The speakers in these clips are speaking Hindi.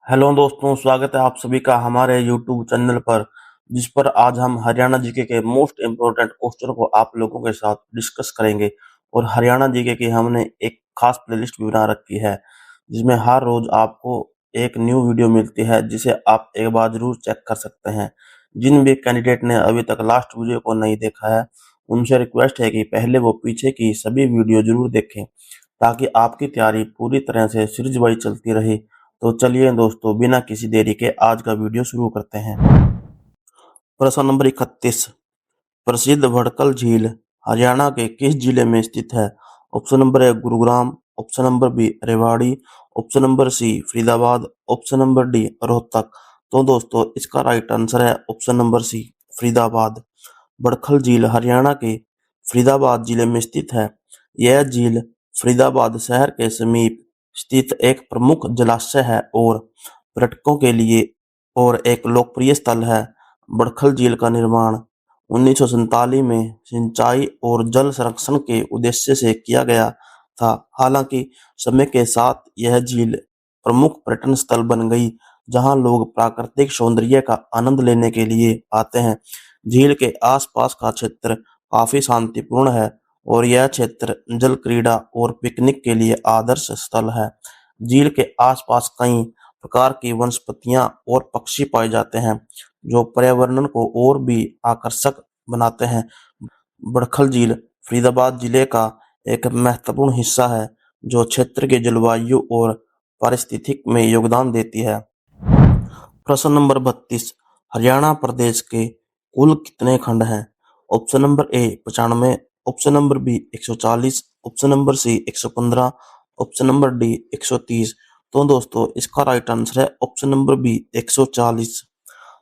हेलो दोस्तों, स्वागत है आप सभी का हमारे यूट्यूब चैनल पर, जिस पर आज हम हरियाणा जीके के मोस्ट इम्पोर्टेंट क्वेश्चन को आप लोगों के साथ डिस्कस करेंगे। और हरियाणा जीके की हमने एक खास प्लेलिस्ट भी बना रखी है, जिसमें हर रोज आपको एक न्यू वीडियो मिलती है, जिसे आप एक बार जरूर चेक कर सकते हैं। जिन भी कैंडिडेट ने अभी तक लास्ट वीडियो को नहीं देखा है, उनसे रिक्वेस्ट है कि पहले वो पीछे की सभी वीडियो जरूर देखें, ताकि आपकी तैयारी पूरी तरह से सीरीज वाइज चलती रहे। तो चलिए दोस्तों, बिना किसी देरी के आज का वीडियो शुरू करते हैं। प्रश्न नंबर 31। प्रसिद्ध भड़कल झील हरियाणा के किस जिले में स्थित है? Option number A Gurugram, option number B Rewari, option number C Faridabad, option number D Rohtak. तो दोस्तों, इसका राइट आंसर है option number C Faridabad. Badkhal झील हरियाणा के फरीदाबाद जिले में स्थित है। यह झील फरीदाबाद शहर के समीप स्थित एक प्रमुख जलाशय है और पर्यटकों के लिए और एक लोकप्रिय स्थल है। बड़खल झील का निर्माण 1947 में सिंचाई और जल संरक्षण के उद्देश्य से किया गया था। हालांकि समय के साथ यह झील प्रमुख पर्यटन स्थल बन गई, जहां लोग प्राकृतिक सौंदर्य का आनंद लेने के लिए आते हैं। झील के आसपास का क्षेत्र काफी शांतिपूर्ण है और यह क्षेत्र जल क्रीड़ा और पिकनिक के लिए आदर्श स्थल है। झील के आसपास कई प्रकार की वनस्पतियां और पक्षी पाए जाते हैं, जो पर्यावरण को और भी आकर्षक बनाते हैं। बड़खल झील फरीदाबाद जिले का एक महत्वपूर्ण हिस्सा है, जो क्षेत्र के जलवायु और पारिस्थितिक में योगदान देती है। प्रश्न नंबर 32। हरियाणा प्रदेश के कुल कितने खंड हैं? Option number A 95, option number B 140, option number C 115, option number D 130। तो दोस्तों, इसका राइट आंसर है ऑप्शन नंबर बी 140।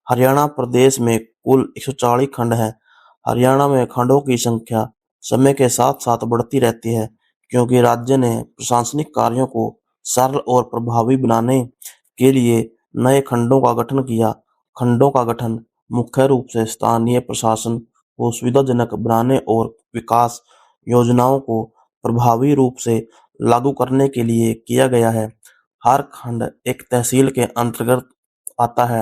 हरियाणा प्रदेश में कुल 140 खंड हैं। हरियाणा में खंडों की संख्या समय के साथ साथ बढ़ती रहती है, क्योंकि राज्य ने प्रशासनिक कार्यों को सरल और प्रभावी बनाने के लिए नए खंडों का गठन किया। खंडों का गठन मुख्य रूप से स्थानीय प्रशासन को सुविधाजनक बनाने और विकास योजनाओं को प्रभावी रूप से लागू करने के लिए किया गया है। हर खंड एक तहसील के अंतर्गत आता है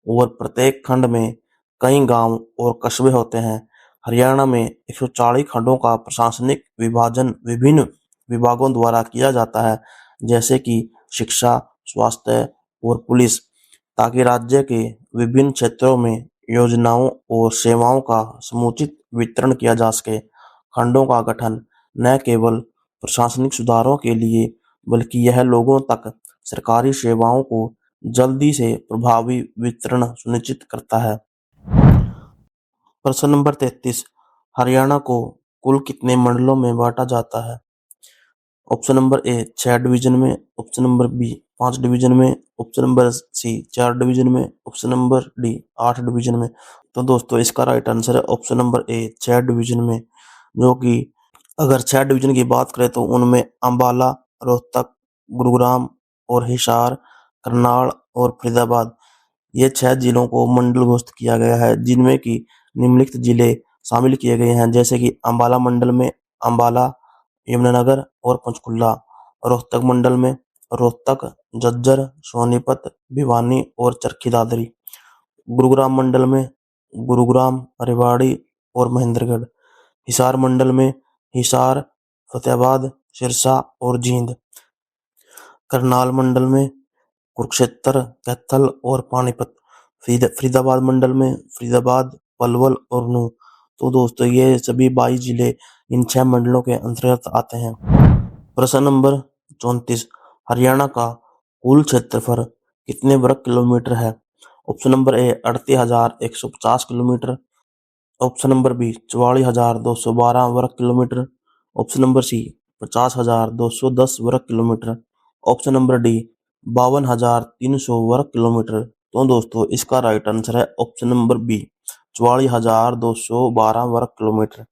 और प्रत्येक खंड में कई गांव और कस्बे होते हैं। हरियाणा में 140 खंडों का प्रशासनिक विभाजन विभिन्न विभागों द्वारा किया जाता है, जैसे कि शिक्षा, स्वास्थ्य और पुलिस, ताकि राज्य के विभिन्न क्षेत्रों में योजनाओं और सेवाओं का समुचित वितरण किया जा सके। खंडों का गठन न केवल प्रशासनिक सुधारों के लिए, बल्कि यह लोगों तक सरकारी सेवाओं को जल्दी से प्रभावी वितरण सुनिश्चित करता है। प्रश्न नंबर 33। हरियाणा को कुल कितने मंडलों में बांटा जाता है? ऑप्शन नंबर ए 6 डिवीजन में, ऑप्शन नंबर बी 5 डिवीजन में, ऑप्शन नंबर सी 4 डिवीजन में, ऑप्शन नंबर डी 8 डिवीजन में। तो दोस्तों, इसका राइट आंसर है ऑप्शन नंबर ए 6 डिवीजन में, जो कि अगर 6 डिवीजन की बात करें तो उनमें अंबाला, रोहतक, गुरुग्राम और हिसार, करनाल और फरीदाबाद, ये 6 जिलों को मंडलभुक्त किया गया है, जिनमें की निम्नलिखित जिले शामिल किए गए हैं, जैसे कि अंबाला मंडल में अंबाला, यमुनानगर और पंचकुला। रोहतक मंडल में रोहतक, झज्जर, सोनीपत, भिवानी और चरखी दादरी। गुरुग्राम मंडल में गुरुग्राम, रेवाड़ी और महेंद्रगढ़। हिसार मंडल में हिसार, फतेहाबाद, सिरसा और जींद। करनाल मंडल में कुरुक्षेत्र, कैथल और पानीपत। फरीदाबाद मंडल में फरीदाबाद, पलवल और नूह। तो दोस्तों, ये सभी 22 जिले इन 6 मंडलों के अंतर्गत आते हैं। प्रश्न नंबर 34। हरियाणा का कुल क्षेत्रफल कितने वर्ग किलोमीटर है? Option number A 38,150 kilometre, option number B 44,212 वर्ग किलोमीटर, ऑप्शन नंबर सी 50,210 वर्ग किलोमीटर, ऑप्शन नंबर डी 52,300 वर्ग किलोमीटर। तो दोस्तों, इसका राइट आंसर है ऑप्शन नंबर बी 44,212 वर्ग किलोमीटर।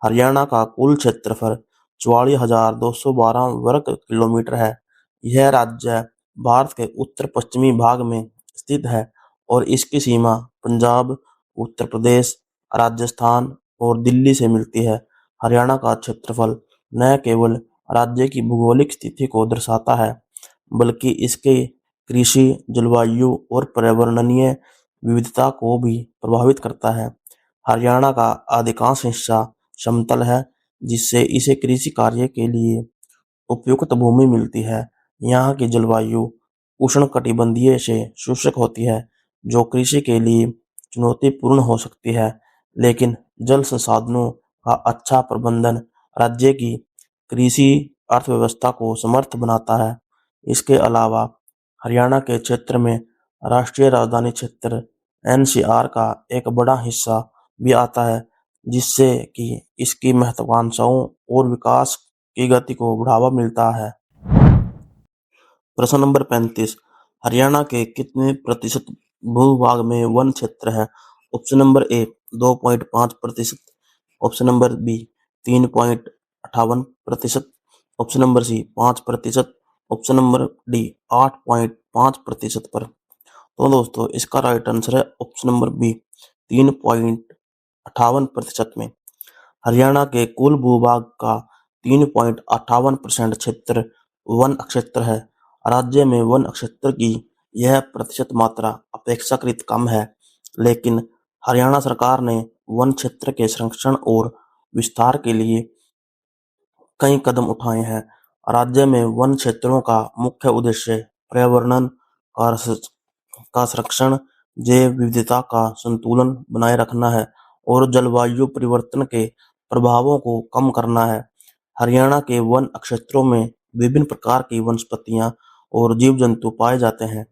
हरियाणा का कुल क्षेत्रफल 44,212 वर्ग किलोमीटर है। यह राज्य भारत के उत्तर पश्चिमी भाग में स्थित है और इसकी सीमा पंजाब, उत्तर प्रदेश, राजस्थान और दिल्ली से मिलती है। हरियाणा का क्षेत्रफल न केवल राज्य की भौगोलिक स्थिति को दर्शाता है, बल्कि इसके कृषि, जलवायु और पर्यावरणीय विविधता को भी प्रभावित करता है। हरियाणा का अधिकांश हिस्सा समतल है, जिससे इसे कृषि कार्य के लिए उपयुक्त भूमि मिलती है। यहाँ की जलवायु उष्णकटिबंधीय से शुष्क होती है, जो कृषि के लिए चुनौतीपूर्ण हो सकती है, लेकिन जल संसाधनों का अच्छा प्रबंधन राज्य की कृषि अर्थव्यवस्था को समर्थ बनाता है। इसके अलावा हरियाणा के क्षेत्र में राष्ट्रीय राजधानी क्षेत्र एनसीआर का एक बड़ा हिस्सा भी आता है, जिससे कि इसकी महत्वाकांक्षाओं और विकास की गति को बढ़ावा मिलता है। प्रश्न नंबर 35। हरियाणा के कितने प्रतिशत भूभाग में वन क्षेत्र है? Option number A 2.5%, option number B 3.58%, option number C 5%, option number D 8.5% पर। तो दोस्तों इसका राइट आंसर है ऑप्शन नंबर बी 3.58% में। हरियाणा के कुल भूभाग का 3.58% क्षेत्र वन क्षेत्र है। राज्य में वन क्षेत्र की यह प्रतिशत मात्रा अपेक्षाकृत कम है, लेकिन हरियाणा सरकार ने वन क्षेत्र के संरक्षण और विस्तार के लिए कई कदम उठाए हैं। राज्य में वन क्षेत्रों का मुख्य उद्देश्य पर्यावरण का संरक्षण, जैव विविधता का संतुलन बनाए रखना है और जलवायु परिवर्तन के प्रभावों को कम करना है। हरियाणा के वन क्षेत्रों में विभिन्न प्रकार की वनस्पतियां और जीव जंतु पाए जाते हैं,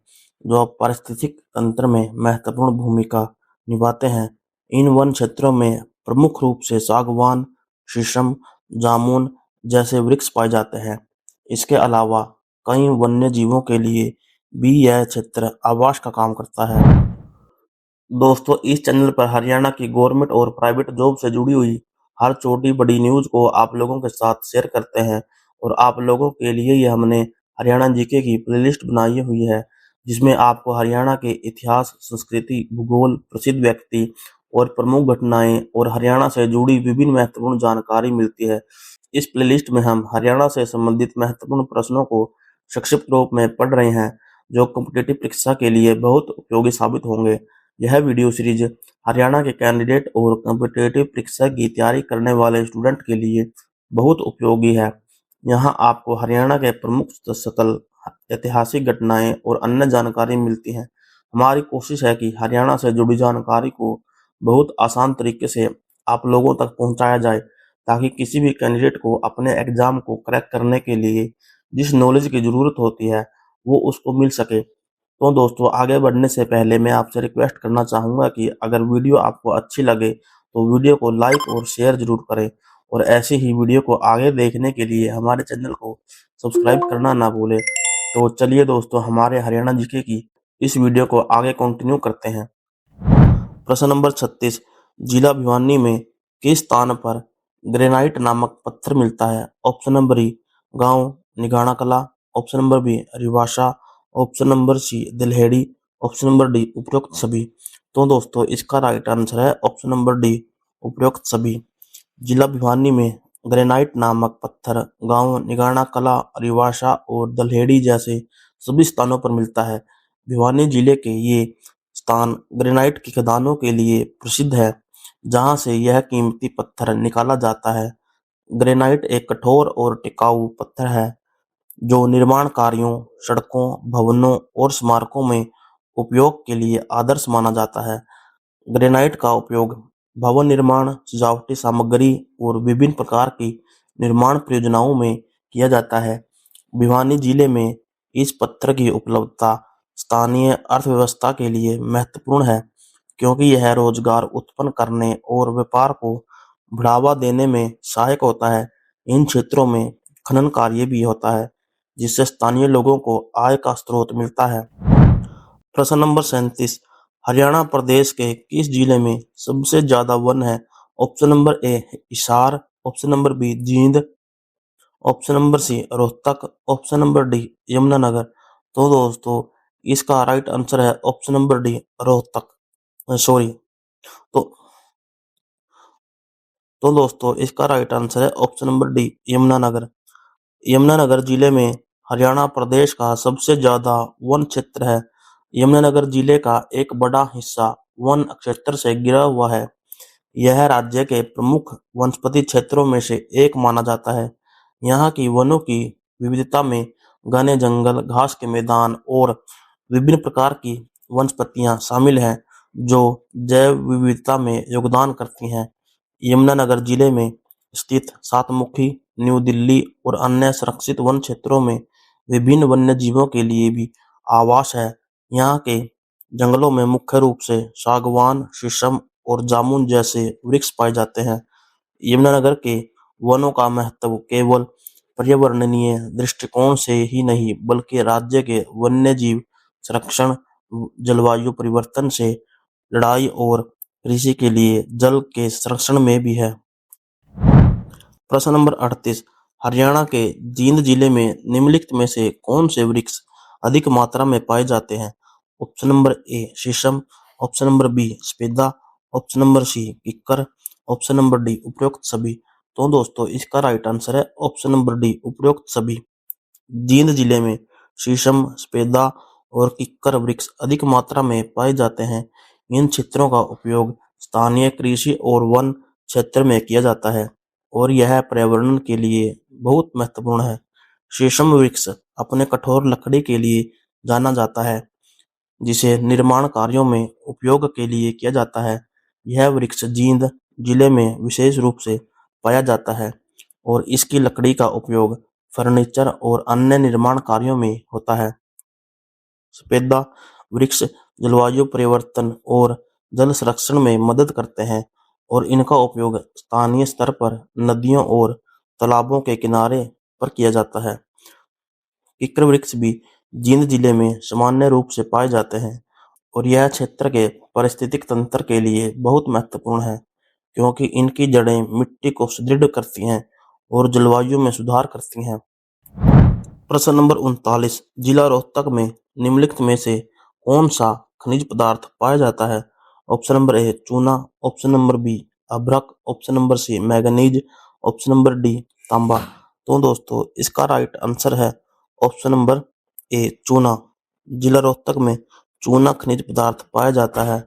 जो पारिस्थितिक तंत्र में महत्वपूर्ण भूमिका निभाते हैं। इन वन क्षेत्रों में प्रमुख रूप से सागवान, शीशम, जामुन जैसे वृक्ष पाए जाते हैं। इसके अलावा कई वन्य जीवों के लिए भी यह क्षेत्र आवास का काम करता है। दोस्तों इस चैनल पर हरियाणा की गवर्नमेंट और प्राइवेट जॉब से जुड़ी हुई हर छोटी बड़ी न्यूज को आप लोगों के साथ शेयर करते हैं, और आप लोगों के लिए ये हमने हरियाणा जीके की प्लेलिस्ट बनाई हुई है, जिसमें आपको हरियाणा के इतिहास, संस्कृति, भूगोल, प्रसिद्ध व्यक्ति और प्रमुख घटनाएं और हरियाणा से जुड़ी विभिन्न महत्वपूर्ण जानकारी मिलती है। इस प्लेलिस्ट में हम हरियाणा से संबंधित महत्वपूर्ण प्रश्नों को संक्षिप्त रूप में पढ़ रहे हैं, जो कॉम्पिटिटिव परीक्षा के लिए बहुत उपयोगी साबित होंगे। यह वीडियो सीरीज हरियाणा के कैंडिडेट और कॉम्पिटिटिव परीक्षा की तैयारी करने वाले स्टूडेंट के लिए बहुत उपयोगी है। यहाँ आपको हरियाणा के प्रमुख स्थल, ऐतिहासिक घटनाएं और अन्य जानकारी मिलती है। हमारी कोशिश है कि हरियाणा से जुड़ी जानकारी को बहुत आसान तरीके से आप लोगों तक पहुंचाया जाए, ताकि किसी भी कैंडिडेट को अपने एग्जाम को क्रैक करने के लिए जिस नॉलेज की जरूरत होती है वो उसको मिल सके। तो दोस्तों आगे बढ़ने से पहले मैं आपसे रिक्वेस्ट करना चाहूँगा कि अगर वीडियो आपको अच्छी लगे तो वीडियो को लाइक और शेयर जरूर करें, और ऐसी ही वीडियो को आगे देखने के लिए हमारे चैनल को सब्सक्राइब करना ना भूलें। तो चलिए दोस्तों हमारे हरियाणा जीके की इस वीडियो को आगे कंटिन्यू करते हैं। प्रश्न नंबर 36। जिला भिवानी में किस स्थान पर ग्रेनाइट नामक पत्थर मिलता है? ऑप्शन नंबर ई गांव Nigana Kala, option number B Riwasa, option number C Dilheri, option number D उपरोक्त सभी। तो दोस्तों इसका राइट आंसर है ऑप्शन नंबर डी उपरोक्त सभी। जिला भिवानी में ग्रेनाइट नामक पत्थर गांव निगाना कला, रिवासा और दल्हेड़ी जैसे सभी स्थानों पर मिलता है। भिवानी जिले के ये स्थान ग्रेनाइट की खदानों के लिए प्रसिद्ध है, जहां से यह कीमती पत्थर निकाला जाता है। ग्रेनाइट एक कठोर और टिकाऊ पत्थर है, जो निर्माण कार्यों, सड़कों, भवनों और स्मारकों में उपयोग के लिए आदर्श माना जाता है। ग्रेनाइट का उपयोग भवन निर्माण, सजावटी सामग्री और विभिन्न प्रकार की निर्माण परियोजनाओं में किया जाता है। भिवानी जिले में इस पत्थर की उपलब्धता स्थानीय अर्थव्यवस्था के लिए महत्वपूर्ण है, क्योंकि यह रोजगार उत्पन्न करने और व्यापार को बढ़ावा देने में सहायक होता है। इन क्षेत्रों में खनन कार्य भी होता है, जिससे स्थानीय लोगों को आय का स्रोत मिलता है। प्रश्न नंबर 37। हरियाणा प्रदेश के किस जिले में सबसे ज्यादा वन है? Option number A Hisar, option number B Jind, option number C Rohtak, option number D Yamunanagar. तो दोस्तों इसका राइट आंसर है option number D Rohtak, sorry. तो दोस्तों इसका राइट आंसर है option number D Yamunanagar. Yamunanagar जिले में हरियाणा प्रदेश का सबसे ज्यादा वन क्षेत्र है। यमुनानगर जिले का एक बड़ा हिस्सा वन क्षेत्र से घिरा हुआ है। यह राज्य के प्रमुख वनस्पति क्षेत्रों में से एक माना जाता है। यहाँ की वनों की विविधता में घने जंगल, घास के मैदान और विभिन्न प्रकार की वनस्पतियां शामिल हैं, जो जैव विविधता में योगदान करती हैं। यमुनानगर जिले में स्थित सातमुखी, न्यू दिल्ली और अन्य संरक्षित वन क्षेत्रों में विभिन्न वन्य जीवों के लिए भी आवास है। यहाँ के जंगलों में मुख्य रूप से सागवान, शीशम और जामुन जैसे वृक्ष पाए जाते हैं। यमुनानगर के वनों का महत्व केवल पर्यावरणीय दृष्टिकोण से ही नहीं, बल्कि राज्य के वन्य जीव संरक्षण, जलवायु परिवर्तन से लड़ाई और कृषि के लिए जल के संरक्षण में भी है। प्रश्न नंबर 38। हरियाणा के जींद जिले में निम्नलिखित में से कौन से वृक्ष अधिक मात्रा में पाए जाते हैं? ऑप्शन नंबर ए शीशम, ऑप्शन नंबर बी सफेदा, ऑप्शन नंबर सी किक्कर, ऑप्शन नंबर डी उपरोक्त सभी। तो दोस्तों इसका राइट आंसर है ऑप्शन नंबर डी उपरोक्त सभी। जींद जिले में शीशम, सफेदा और किक्कर वृक्ष अधिक मात्रा में पाए जाते हैं। इन क्षेत्रों का उपयोग स्थानीय कृषि और वन क्षेत्र में किया जाता है और यह पर्यावरण के लिए बहुत महत्वपूर्ण है। शीशम वृक्ष अपने कठोर लकड़ी के लिए जाना जाता है, जिसे निर्माण कार्यों में उपयोग के लिए किया जाता है। यह वृक्ष जींद जिले में विशेष रूप से पाया जाता है और इसकी लकड़ी का उपयोग फर्नीचर और अन्य निर्माण कार्यों में होता है। सफेदा वृक्ष जलवायु परिवर्तन और जल संरक्षण में मदद करते हैं और इनका उपयोग स्थानीय स्तर पर नदियों और तालाबों के किनारे पर किया जाता है। किक्कर वृक्ष भी जींद जिले में सामान्य रूप से पाए जाते हैं और यह क्षेत्र के पारिस्थितिक तंत्र के लिए बहुत महत्वपूर्ण है, क्योंकि इनकी जड़ें मिट्टी को सुदृढ़ करती हैं और जलवायु में सुधार करती हैं। प्रश्न नंबर 39। जिला रोहतक में निम्नलिखित में से कौन सा खनिज पदार्थ पाया जाता है? ऑप्शन नंबर ए चूना, ऑप्शन नंबर बी अभ्रक, option number C manganese, option number D तांबा। तो दोस्तों इसका राइट आंसर है ऑप्शन नंबर ए चूना। जिला रोहतक में चूना खनिज पदार्थ पाया जाता है।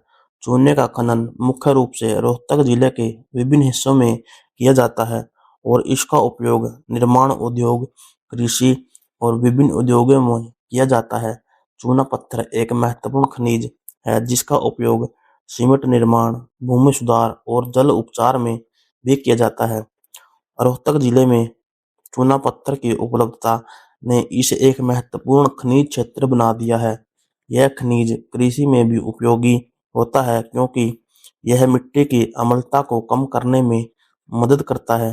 चूने का खनन मुख्य रूप से रोहतक जिले के विभिन्न हिस्सों में किया जाता है और इसका उपयोग निर्माण उद्योग, कृषि और विभिन्न उद्योगों में किया जाता है। चूना पत्थर एक महत्वपूर्ण खनिज है जिसका उपयोग सीमेंट निर्माण, भूमि सुधार और जल उपचार में भी किया जाता है। रोहतक जिले में चूना पत्थर की उपलब्धता ने इसे एक महत्वपूर्ण खनिज क्षेत्र बना दिया है। यह खनिज कृषि में भी उपयोगी होता है, क्योंकि यह मिट्टी की अम्लता को कम करने में मदद करता है।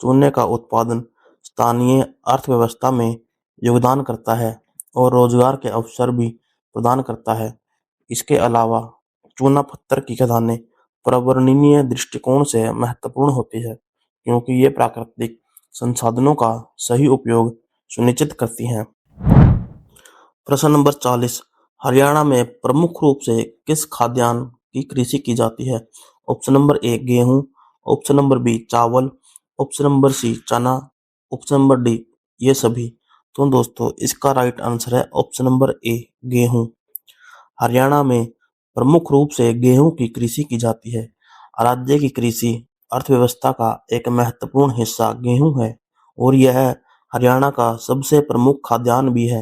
चूने का उत्पादन स्थानीय अर्थव्यवस्था में योगदान करता है और रोजगार के अवसर भी प्रदान करता है। इसके अलावा चूना पत्थर की खदानें पर्यावरणीय दृष्टिकोण से महत्वपूर्ण होती है, क्योंकि ये प्राकृतिक संसाधनों का सही उपयोग सुनिश्चित करती हैं। प्रश्न नंबर 40। हरियाणा में प्रमुख रूप से किस खाद्यान्न की कृषि की जाती है? ऑप्शन नंबर ए गेहूं, ऑप्शन नंबर बी चावल, ऑप्शन नंबर सी चना, ऑप्शन नंबर डी ये सभी। तो दोस्तों इसका राइट आंसर है ऑप्शन नंबर ए गेहूं। हरियाणा में प्रमुख रूप से गेहूं की कृषि की जाती है। राज्य की कृषि अर्थव्यवस्था का एक महत्वपूर्ण हिस्सा गेहूं है और यह हरियाणा का सबसे प्रमुख खाद्यान्न भी है।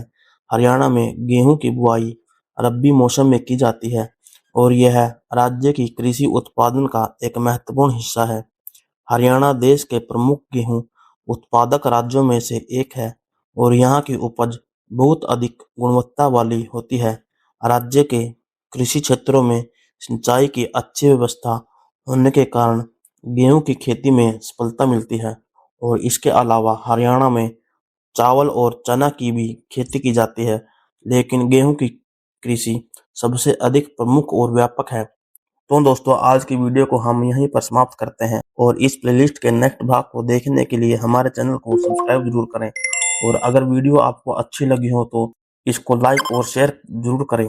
हरियाणा में गेहूं की बुआई रबी मौसम में की जाती है और यह राज्य की कृषि उत्पादन का एक महत्वपूर्ण हिस्सा है। हरियाणा देश के प्रमुख गेहूं उत्पादक राज्यों में से एक है और यहाँ की उपज बहुत अधिक गुणवत्ता वाली होती है। राज्य के कृषि क्षेत्रों में सिंचाई की अच्छी व्यवस्था होने के कारण गेहूं की खेती में सफलता मिलती है और इसके अलावा हरियाणा में चावल और चना की भी खेती की जाती है, लेकिन गेहूं की कृषि सबसे अधिक प्रमुख और व्यापक है। तो दोस्तों आज की वीडियो को हम यहीं पर समाप्त करते हैं और इस प्लेलिस्ट के नेक्स्ट भाग को देखने के लिए हमारे चैनल को सब्सक्राइब जरूर करें और अगर वीडियो आपको अच्छी लगी हो तो इसको लाइक और शेयर जरूर करें।